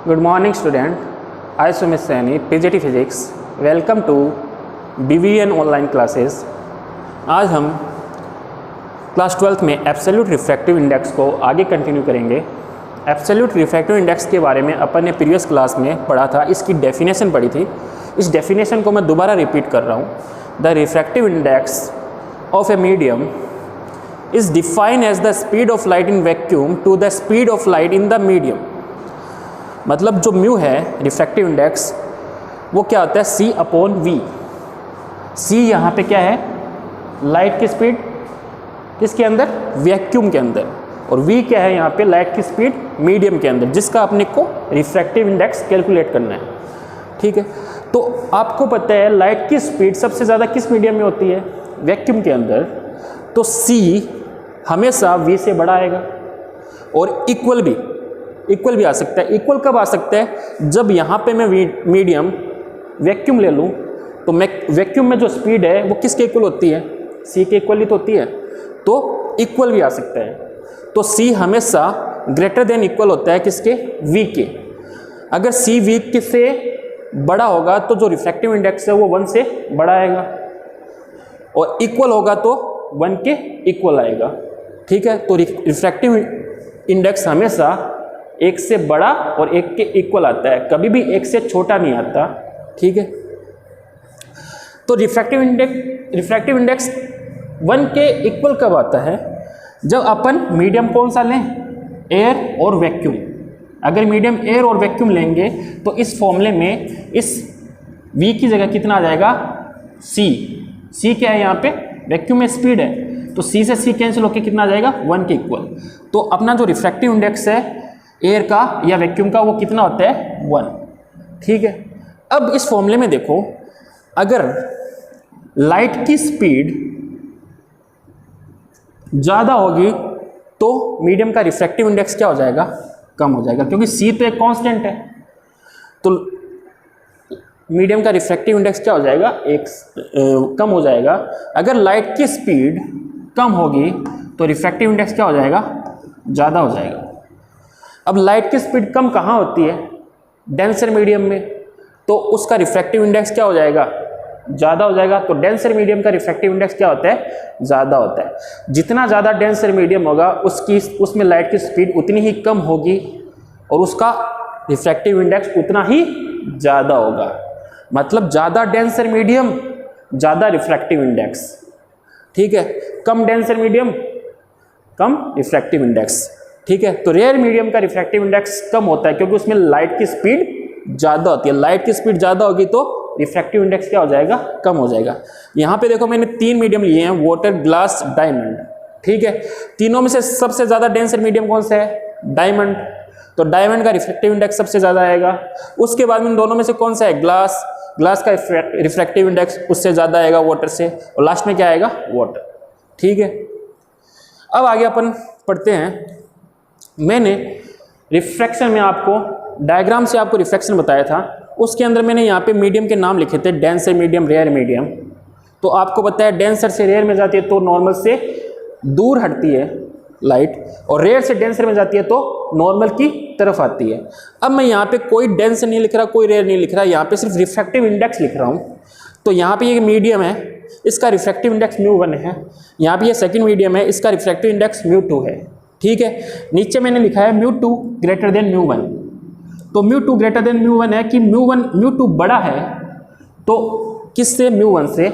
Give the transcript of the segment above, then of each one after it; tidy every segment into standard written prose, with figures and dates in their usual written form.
Good morning student, I Sumit Saini, PGT Physics. Welcome to BVN online classes. आज हम class 12th में absolute refractive index को आगे continue करेंगे। Absolute refractive index के बारे में अपन ने प्रीवियस क्लास में पढ़ा था, इसकी डेफिनेशन पढ़ी थी। इस डेफिनेशन को मैं दोबारा रिपीट कर रहा हूँ। The refractive index of a medium is defined as the speed of light in vacuum to the speed of light in the medium. मतलब जो म्यू है रिफ्रैक्टिव इंडेक्स वो क्या होता है, c अपॉन वी। c यहाँ पे क्या है, लाइट की स्पीड किसके अंदर, वैक्यूम के अंदर, और v क्या है यहाँ पे, लाइट की स्पीड मीडियम के अंदर, जिसका अपने को रिफ्रैक्टिव इंडेक्स कैलकुलेट करना है। ठीक है, तो आपको पता है लाइट की स्पीड सबसे ज़्यादा किस मीडियम में होती है, वैक्यूम के अंदर। तो c हमेशा v से बड़ा आएगा, और इक्वल भी आ सकता है। इक्वल कब आ सकता है, जब यहाँ पे मैं मीडियम वैक्यूम ले लूँ तो मैं वैक्यूम में जो स्पीड है वो किसके इक्वल होती है, c के इक्वल ही तो होती है, तो इक्वल भी आ सकता है। तो c हमेशा ग्रेटर देन इक्वल होता है किसके, v के। अगर c v से बड़ा होगा तो जो रिफ्रैक्टिव इंडेक्स है वो 1 से बड़ा आएगा, और इक्वल होगा तो 1 के इक्वल आएगा। ठीक है, तो रिफ्रैक्टिव इंडेक्स हमेशा 1 से बड़ा और 1 के इक्वल आता है, कभी भी 1 से छोटा नहीं आता। ठीक है, तो रिफ्रैक्टिव इंडेक्स 1 के इक्वल कब आता है, जब अपन मीडियम कौन सा लें, एयर और वैक्यूम। अगर मीडियम एयर और वैक्यूम लेंगे तो इस फॉर्मूले में इस v की जगह कितना आ जाएगा, c क्या है यहाँ पे, वैक्यूम में स्पीड है, तो c से c कैंसिल होकर कितना आ जाएगा, 1 के इक्वल। तो अपना जो रिफ्रैक्टिव इंडेक्स है एयर का या वैक्यूम का वो कितना होता है, 1। ठीक है, अब इस फॉर्मूले में देखो, अगर लाइट की स्पीड ज़्यादा होगी तो मीडियम का रिफ्रैक्टिव इंडेक्स क्या हो जाएगा, कम हो जाएगा, क्योंकि c तो एक कांस्टेंट है। तो मीडियम का रिफ्रैक्टिव इंडेक्स क्या हो जाएगा, कम हो जाएगा। अगर लाइट की स्पीड कम होगी तो रिफ्रैक्टिव इंडेक्स क्या हो जाएगा, ज़्यादा हो जाएगा। अब लाइट की स्पीड कम कहाँ होती है, डेंसर मीडियम में, तो उसका रिफ्रैक्टिव इंडेक्स क्या हो जाएगा, ज़्यादा हो जाएगा। तो डेंसर मीडियम का रिफ्रैक्टिव इंडेक्स क्या होता है, ज़्यादा होता है। जितना ज़्यादा डेंसर मीडियम होगा उसमें लाइट की स्पीड उतनी ही कम होगी और उसका रिफ्रैक्टिव इंडेक्स उतना ही ज़्यादा होगा। मतलब ज़्यादा डेंसर मीडियम ज़्यादा रिफ्रैक्टिव इंडेक्स। ठीक है, कम डेंसर मीडियम कम रिफ्रैक्टिव इंडेक्स। ठीक है, तो रेयर मीडियम का रिफ्रैक्टिव इंडेक्स कम होता है क्योंकि उसमें लाइट की स्पीड ज़्यादा होती है। लाइट की स्पीड ज़्यादा होगी तो रिफ्रैक्टिव इंडेक्स क्या हो जाएगा, कम हो जाएगा। यहाँ पे देखो मैंने 3 मीडियम लिए हैं, वाटर, ग्लास, डायमंड। ठीक है, तीनों में से सबसे ज़्यादा डेंसर मीडियम कौन सा है, डायमंड। तो डायमंड का रिफ्रैक्टिव इंडेक्स सबसे ज़्यादा आएगा। उसके बाद में इन दोनों में से कौन सा है, ग्लास का रिफ्रैक्टिव इंडेक्स उससे ज़्यादा आएगा वाटर से, और लास्ट में क्या आएगा, वाटर। ठीक है, अब आगे अपन पढ़ते हैं। मैंने रिफ्रैक्शन में आपको डायग्राम से आपको रिफ्रैक्शन बताया था, उसके अंदर मैंने यहाँ पे मीडियम के नाम लिखे थे, डेंसर मीडियम, रेयर मीडियम। तो आपको पता है डेंसर से रेयर में जाती है तो नॉर्मल से दूर हटती है लाइट, और रेयर से डेंसर में जाती है तो नॉर्मल की तरफ आती है। अब मैं यहाँ पे कोई डेंसर नहीं लिख रहा, कोई रेयर नहीं लिख रहा, यहाँ पे सिर्फ रिफ्रैक्टिव इंडेक्स लिख रहा हूँ। तो यहाँ पे ये मीडियम है, इसका रिफ्रैक्टिव इंडेक्स μ1 है। यहाँ पे ये सेकेंड मीडियम है, इसका रिफ्रैक्टिव इंडेक्स μ2 है। ठीक है, नीचे मैंने लिखा है μ2 ग्रेटर देन μ1। तो μ2 ग्रेटर देन μ1 है कि μ2 बड़ा है तो किससे, μ1 से।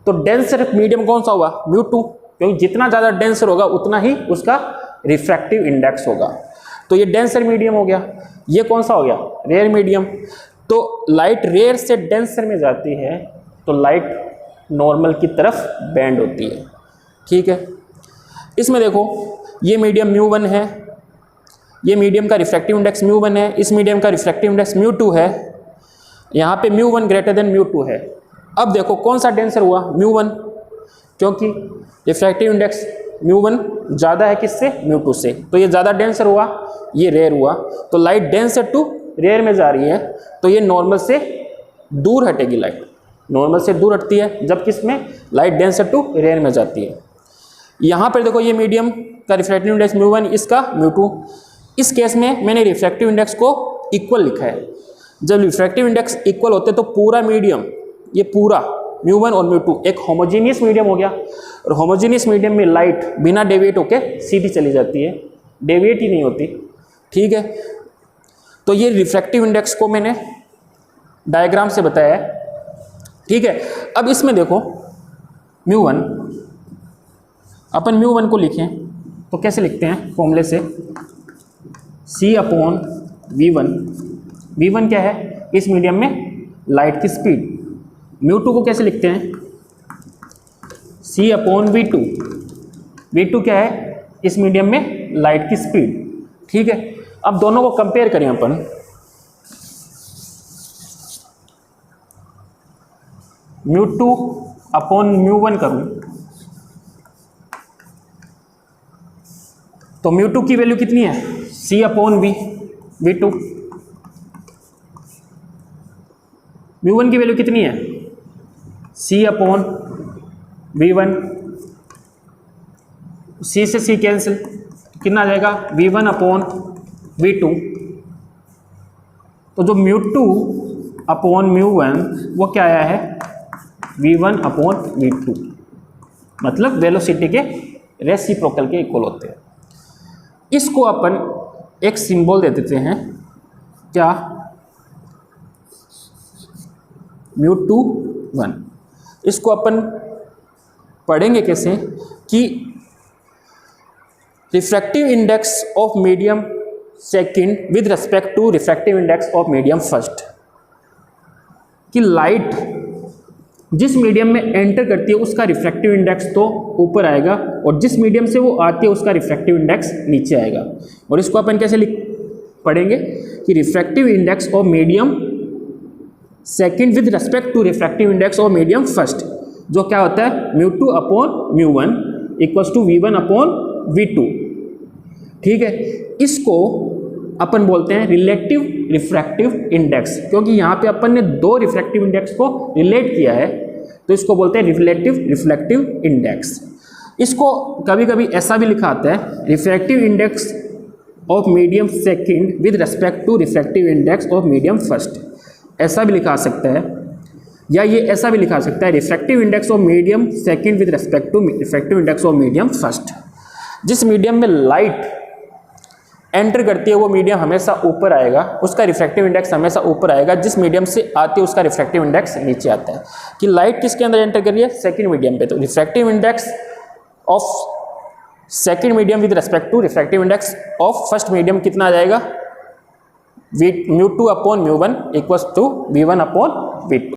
तो डेंसर मीडियम कौन सा होगा, μ2, क्योंकि जितना ज़्यादा डेंसर होगा उतना ही उसका रिफ्रैक्टिव इंडेक्स होगा। तो ये डेंसर मीडियम हो गया। ये कौन सा हो गया, रेयर मीडियम। तो लाइट रेयर से डेंसर में जाती है तो लाइट नॉर्मल की तरफ बेंड होती है। ठीक है, इसमें देखो ये मीडियम μ1 है, ये मीडियम का रिफ्रैक्टिव इंडेक्स μ1 है, इस मीडियम का रिफ्रैक्टिव इंडेक्स μ2 है, यहाँ पे μ1 ग्रेटर देन μ2 है। अब देखो कौन सा डेंसर हुआ, μ1, क्योंकि रिफ्रैक्टिव इंडेक्स μ1 ज़्यादा है किससे, μ2 से, तो ये ज़्यादा डेंसर हुआ, ये रेयर हुआ। तो लाइट डेंसर टू रेयर में जा रही है तो ये नॉर्मल से दूर हटेगी, लाइट नॉर्मल से दूर हटती है, जब किसमें, लाइट डेंसर टू रेयर में जाती है। यहाँ पर देखो ये मीडियम का रिफ्रैक्टिव इंडेक्स μ1, इसका μ2। इस केस में मैंने रिफ्रैक्टिव इंडेक्स को इक्वल लिखा है। जब रिफ्रैक्टिव इंडेक्स इक्वल होते हैं तो पूरा मीडियम, ये पूरा μ1 और μ2 एक होमोजीनियस मीडियम हो गया, और होमोजीनियस मीडियम में लाइट बिना डेविएट होके सीधी चली जाती है, डेविएट ही नहीं होती। ठीक है, तो ये रिफ्रैक्टिव इंडेक्स को मैंने डायग्राम से बताया है। ठीक है, अब इसमें देखो μ1, अपन μ1 को लिखें तो कैसे लिखते हैं फॉर्मूले से, C/V1। V1 क्या है, इस मीडियम में लाइट की स्पीड। μ2 को कैसे लिखते हैं, C/V2। V2 क्या है, इस मीडियम में लाइट की स्पीड। ठीक है, अब दोनों को कंपेयर करें अपन, μ2/μ1 करूं तो μ2 की वैल्यू कितनी है, C/V। V2 μ1 की वैल्यू कितनी है, C/V1। C से C कैंसिल, कितना आ जाएगा, V1/V2। तो जो μ2/μ1 वो क्या आया है, V1/V2, मतलब वेलोसिटी के रेसिप्रोकल के इक्वल होते हैं। इसको अपन एक सिंबल दे देते हैं, क्या, μ2/1। इसको अपन पढ़ेंगे कैसे कि refractive index of medium second with respect to refractive index of medium first, कि लाइट जिस मीडियम में एंटर करती है उसका रिफ्रैक्टिव इंडेक्स तो ऊपर आएगा, और जिस मीडियम से वो आती है उसका रिफ्रैक्टिव इंडेक्स नीचे आएगा। और इसको अपन कैसे पढ़ेंगे कि refractive index of medium second with respect to refractive index of medium first, जो क्या होता है, μ2/μ1 इक्वल्स टू V1/V2। ठीक है, इसको अपन बोलते हैं रिलेटिव रिफ्रैक्टिव इंडेक्स, क्योंकि यहाँ पे अपन ने दो रिफ्रैक्टिव इंडेक्स को रिलेट किया है, तो इसको बोलते हैं रिलेटिव रिफ्लेक्टिव इंडेक्स। इसको कभी कभी ऐसा भी लिखा आता है, refractive index of medium second with respect to refractive index of medium first, ऐसा भी लिखा सकता है, या ये ऐसा भी लिखा सकता है, refractive index of medium second with respect to refractive index of medium first. जिस मीडियम में लाइट एंटर करती है वो मीडियम हमेशा ऊपर आएगा, उसका रिफ्रैक्टिव इंडेक्स हमेशा ऊपर आएगा, जिस मीडियम से आती है उसका रिफ्रैक्टिव इंडेक्स नीचे आता है। कि लाइट किसके अंदर एंटर कर रही है, सेकंड मीडियम पे, तो refractive index of second medium with respect to refractive index of first medium कितना आ जाएगा, μ2/μ1 इक्वल्स टू V1/V2।